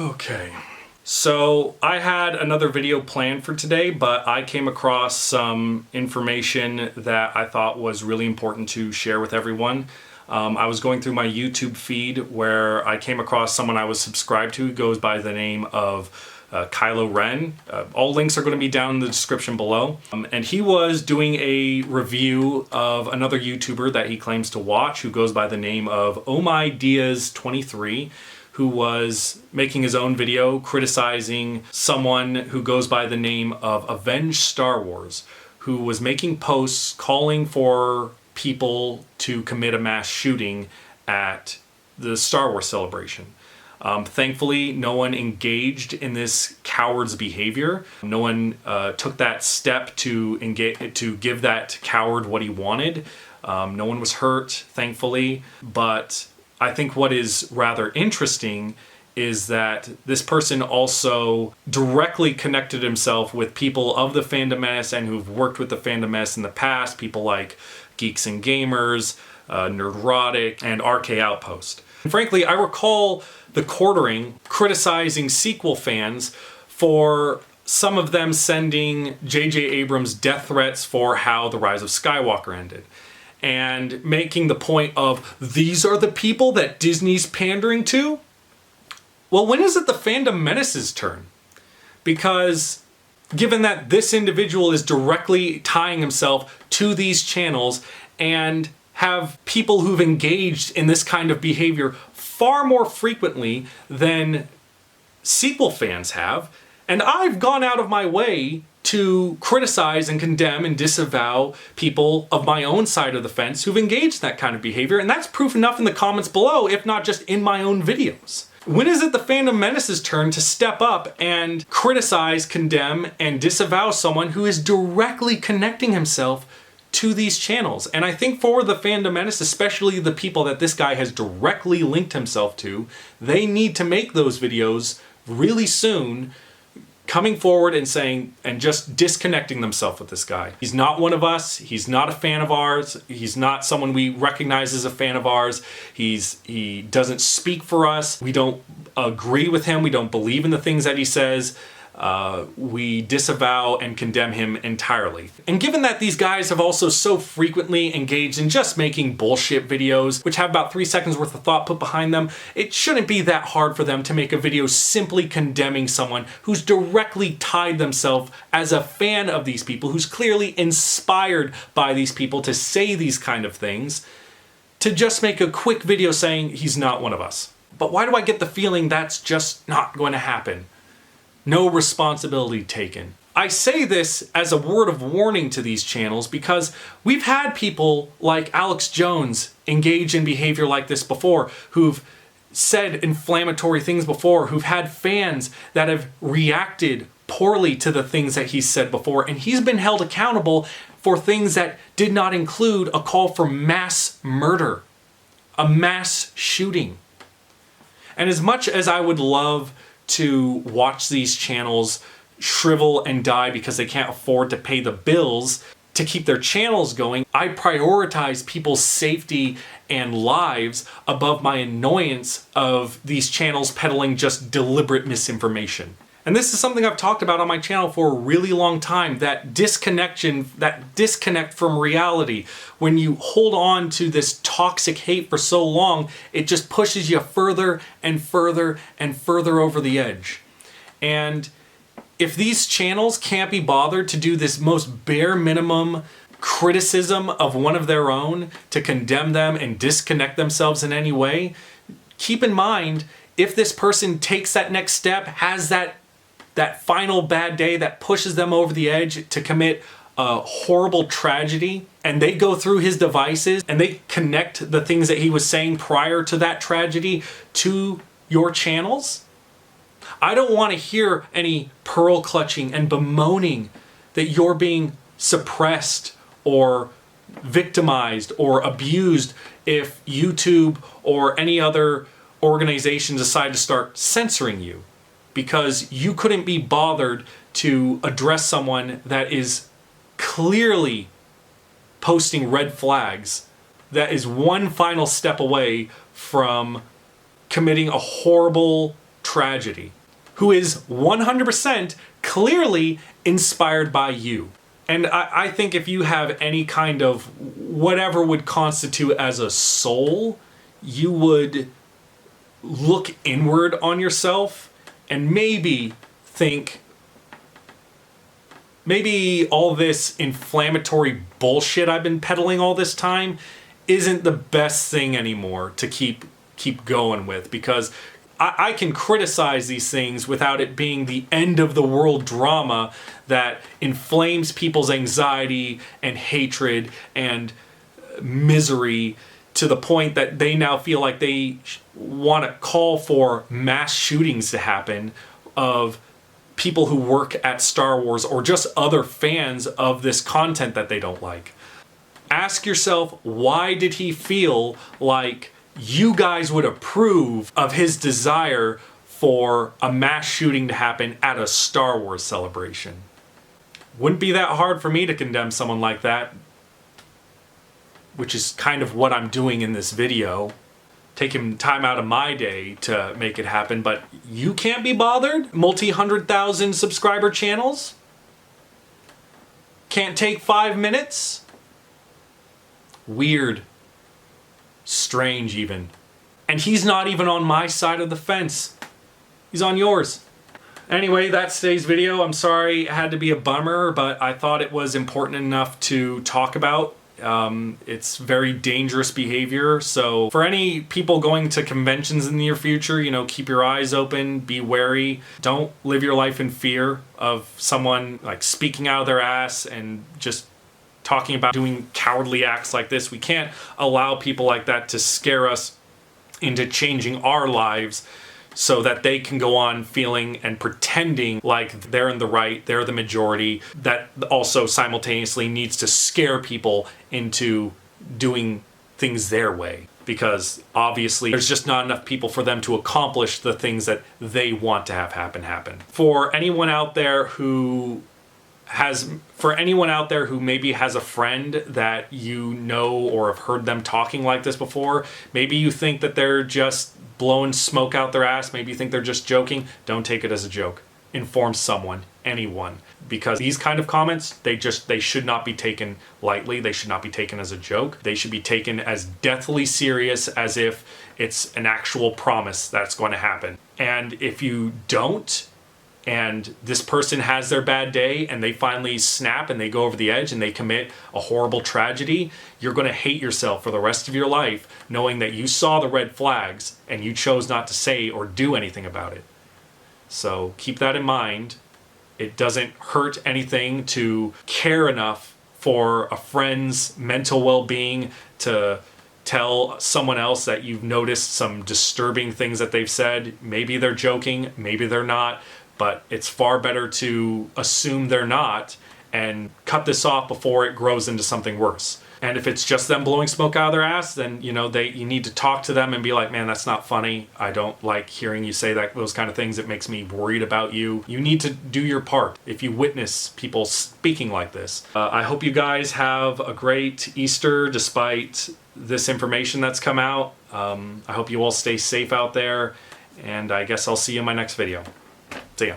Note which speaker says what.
Speaker 1: Okay, so I had another video planned for today, but I came across some information that I thought was really important to share with everyone. I was going through my YouTube feed where I came across someone I was subscribed to who goes by the name of Kylo Ren. All links are going to be down in the description below. And he was doing a review of another YouTuber that he claims to watch who goes by the name of OhMyDiaz23, who was making his own video criticizing someone who goes by the name of Avenge Star Wars, who was making posts calling for people to commit a mass shooting at the Star Wars celebration. Thankfully, no one engaged in this coward's behavior. No one took that step to give that coward what he wanted. No one was hurt, thankfully. But I think what is rather interesting is that this person also directly connected himself with people of the Fandom Menace and who've worked with the Fandom Menace in the past, people like Geeks and Gamers, Nerdrotic, and RK Outpost. And frankly, I recall the Quartering criticizing sequel fans for some of them sending J.J. Abrams death threats for how The Rise of Skywalker ended, and making the point of, these are the people that Disney's pandering to? Well, when is it the Fandom Menace's turn? Because given that this individual is directly tying himself to these channels and have people who've engaged in this kind of behavior far more frequently than sequel fans have, and I've gone out of my way to criticize and condemn and disavow people of my own side of the fence who've engaged in that kind of behavior, and that's proof enough in the comments below, if not just in my own videos. When is it the Fandom Menace's turn to step up and criticize, condemn, and disavow someone who is directly connecting himself to these channels? And I think for the Fandom Menace, especially the people that this guy has directly linked himself to, they need to make those videos really soon, coming forward and saying, and just disconnecting themselves with this guy. He's not one of us. He's not a fan of ours. He's not someone we recognize as a fan of ours. He doesn't speak for us. We don't agree with him. We don't believe in the things that he says. We disavow and condemn him entirely. And given that these guys have also so frequently engaged in just making bullshit videos, which have about 3 seconds worth of thought put behind them, it shouldn't be that hard for them to make a video simply condemning someone who's directly tied themselves as a fan of these people, who's clearly inspired by these people to say these kind of things, to just make a quick video saying he's not one of us. But why do I get the feeling that's just not going to happen? No responsibility taken. I say this as a word of warning to these channels because we've had people like Alex Jones engage in behavior like this before, who've said inflammatory things before, who've had fans that have reacted poorly to the things that he's said before, and he's been held accountable for things that did not include a call for mass murder, a mass shooting. And as much as I would love to watch these channels shrivel and die because they can't afford to pay the bills to keep their channels going, I prioritize people's safety and lives above my annoyance of these channels peddling just deliberate misinformation. And this is something I've talked about on my channel for a really long time, that disconnect from reality. When you hold on to this toxic hate for so long, it just pushes you further and further and further over the edge. And if these channels can't be bothered to do this most bare minimum criticism of one of their own, to condemn them and disconnect themselves in any way, keep in mind, if this person takes that next step, has that final bad day that pushes them over the edge to commit a horrible tragedy, and they go through his devices and they connect the things that he was saying prior to that tragedy to your channels, I don't want to hear any pearl clutching and bemoaning that you're being suppressed or victimized or abused if YouTube or any other organization decide to start censoring you, because you couldn't be bothered to address someone that is clearly posting red flags, that is one final step away from committing a horrible tragedy, who is 100% clearly inspired by you. And I think if you have any kind of whatever would constitute as a soul, you would look inward on yourself and maybe think, maybe all this inflammatory bullshit I've been peddling all this time isn't the best thing anymore to keep going with, because I can criticize these things without it being the end of the world drama that inflames people's anxiety and hatred and misery to the point that they now feel like they want to call for mass shootings to happen of people who work at Star Wars or just other fans of this content that they don't like. Ask yourself, why did he feel like you guys would approve of his desire for a mass shooting to happen at a Star Wars celebration? Wouldn't be that hard for me to condemn someone like that, which is kind of what I'm doing in this video. Taking time out of my day to make it happen, but you can't be bothered? Multi-100,000 subscriber channels? Can't take 5 minutes? Weird. Strange even. And he's not even on my side of the fence. He's on yours. Anyway, that's today's video. I'm sorry it had to be a bummer, but I thought it was important enough to talk about. It's very dangerous behavior. So for any people going to conventions in the near future, you know, keep your eyes open, be wary. Don't live your life in fear of someone like speaking out of their ass and just talking about doing cowardly acts like this. We can't allow people like that to scare us into changing our lives so that they can go on feeling and pretending like they're in the right, they're the majority. That also simultaneously needs to scare people into doing things their way, because obviously there's just not enough people for them to accomplish the things that they want to have happen. For anyone out there who maybe has a friend that you know or have heard them talking like this before, maybe you think that they're just blowing smoke out their ass, maybe you think they're just joking, don't take it as a joke. Inform someone, anyone, because these kind of comments, they should not be taken lightly. They should not be taken as a joke. They should be taken as deathly serious, as if it's an actual promise that's going to happen. And if you don't, and this person has their bad day and they finally snap and they go over the edge and they commit a horrible tragedy, you're going to hate yourself for the rest of your life knowing that you saw the red flags and you chose not to say or do anything about it. So keep that in mind. It doesn't hurt anything to care enough for a friend's mental well-being to tell someone else that you've noticed some disturbing things that they've said. Maybe they're joking, maybe they're not. But it's far better to assume they're not and cut this off before it grows into something worse. And if it's just them blowing smoke out of their ass, then you need to talk to them and be like, man, that's not funny. I don't like hearing you say those kind of things. It makes me worried about you. You need to do your part if you witness people speaking like this. I hope you guys have a great Easter despite this information that's come out. I hope you all stay safe out there, and I guess I'll see you in my next video. See ya.